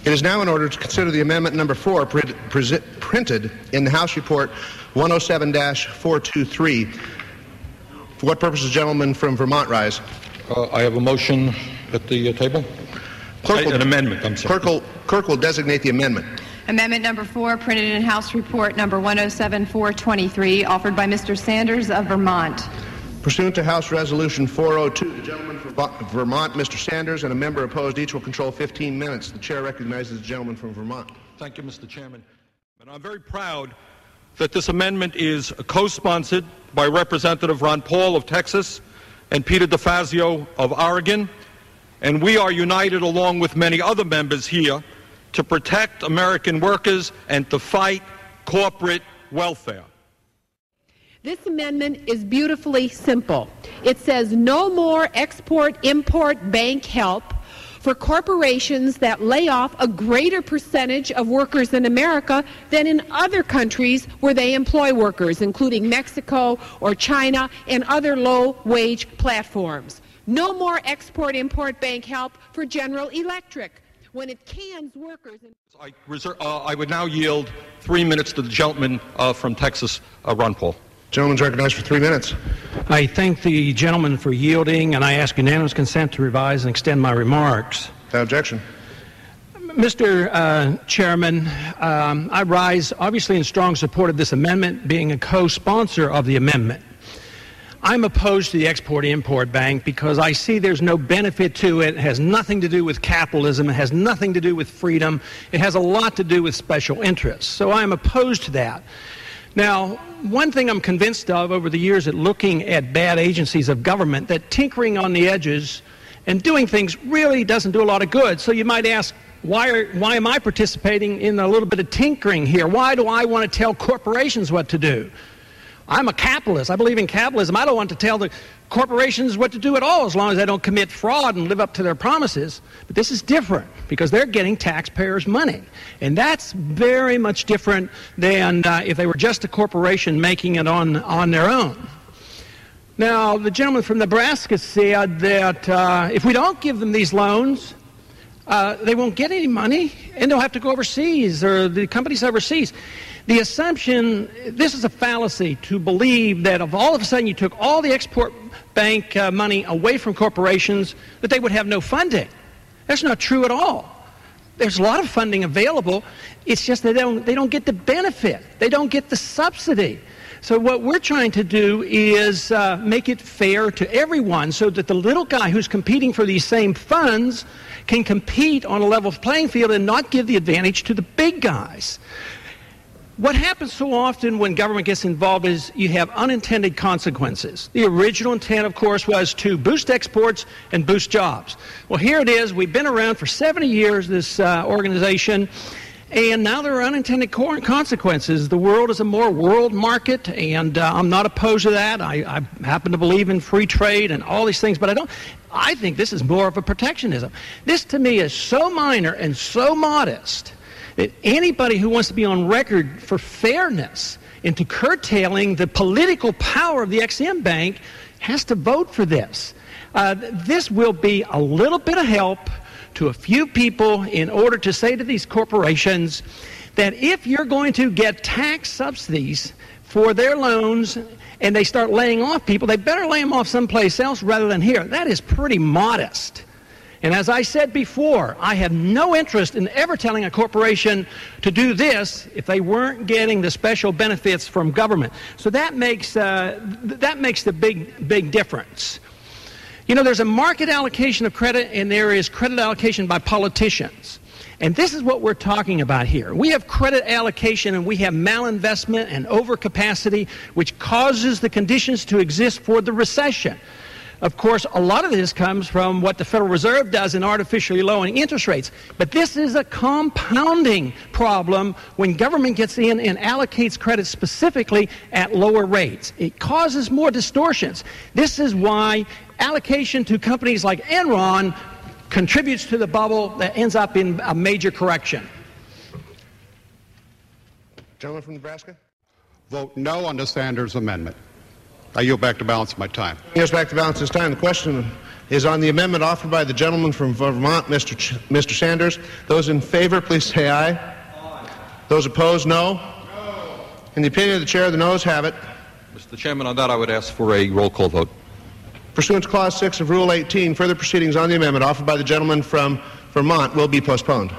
It is now in order to consider the amendment number 4 printed in the House Report 107-423. For what purpose does the gentleman from Vermont rise? I have a motion at the table. An amendment, I'm sorry. Clerk will designate the amendment. Amendment number 4, printed in House Report number 107-423, offered by Mr. Sanders of Vermont. Pursuant to House Resolution 402, the gentleman from Vermont, Mr. Sanders, and a member opposed, each will control 15 minutes. The chair recognizes the gentleman from Vermont. Thank you, Mr. Chairman. And I'm very proud that this amendment is co-sponsored by Representative Ron Paul of Texas and Peter DeFazio of Oregon, and we are united along with many other members here to protect American workers and to fight corporate welfare. This amendment is beautifully simple. It says no more export-import bank help for corporations that lay off a greater percentage of workers in America than in other countries where they employ workers, including Mexico or China and other low-wage platforms. No more export-import bank help for General Electric when it cans workers. I would now yield 3 minutes to the gentleman from Texas, Ron Paul. Gentleman's recognized for 3 minutes. I thank the gentleman for yielding, and I ask unanimous consent to revise and extend my remarks. Without objection. Mr. Chairman, I rise obviously in strong support of this amendment, being a co-sponsor of the amendment. I'm opposed to the Export-Import Bank because I see there's no benefit to it. It has nothing to do with capitalism. It has nothing to do with freedom. It has a lot to do with special interests. So I'm opposed to that. Now, one thing I'm convinced of over the years at looking at bad agencies of government, that tinkering on the edges and doing things really doesn't do a lot of good. So you might ask, why am I participating in a little bit of tinkering here? Why do I want to tell corporations what to do? I'm a capitalist. I believe in capitalism. I don't want to tell the corporations what to do at all as long as they don't commit fraud and live up to their promises. But this is different because they're getting taxpayers' money. And that's very much different than if they were just a corporation making it on their own. Now, the gentleman from Nebraska said that if we don't give them these loans, they won't get any money and they'll have to go overseas, or the companies overseas. The assumption, this is a fallacy to believe that if all of a sudden you took all the export bank money away from corporations, that they would have no funding. That's not true at all. There's a lot of funding available. It's just that they don't get the benefit. They don't get the subsidy. So what we're trying to do is make it fair to everyone so that the little guy who's competing for these same funds can compete on a level playing field and not give the advantage to the big guys. What happens so often when government gets involved is you have unintended consequences. The original intent, of course, was to boost exports and boost jobs. Well, here it is. We've been around for 70 years, this organization, and now there are unintended consequences. The world is a more world market, and I'm not opposed to that. I happen to believe in free trade and all these things, but I think this is more of a protectionism. This, to me, is so minor and so modest that anybody who wants to be on record for fairness into curtailing the political power of the Ex-Im Bank has to vote for this. This will be a little bit of help to a few people in order to say to these corporations that if you're going to get tax subsidies for their loans and they start laying off people, they better lay them off someplace else rather than here. That is pretty modest. And as I said before, I have no interest in ever telling a corporation to do this if they weren't getting the special benefits from government. So that makes the big difference. You know, there's a market allocation of credit, and there is credit allocation by politicians. And this is what we're talking about here. We have credit allocation, and we have malinvestment and overcapacity, which causes the conditions to exist for the recession. Of course, a lot of this comes from what the Federal Reserve does in artificially lowering interest rates. But this is a compounding problem when government gets in and allocates credit specifically at lower rates. It causes more distortions. This is why allocation to companies like Enron contributes to the bubble that ends up in a major correction. Gentleman from Nebraska? Vote no on the Sanders amendment. I yield back to balance my time. Yes, back to balance his time. The question is on the amendment offered by the gentleman from Vermont, Mr. Sanders. Those in favor, please say aye. Aye. Those opposed, no. No. In the opinion of the chair, the noes have it. Mr. Chairman, on that I would ask for a roll call vote. Pursuant to Clause 6 of Rule 18, further proceedings on the amendment offered by the gentleman from Vermont will be postponed.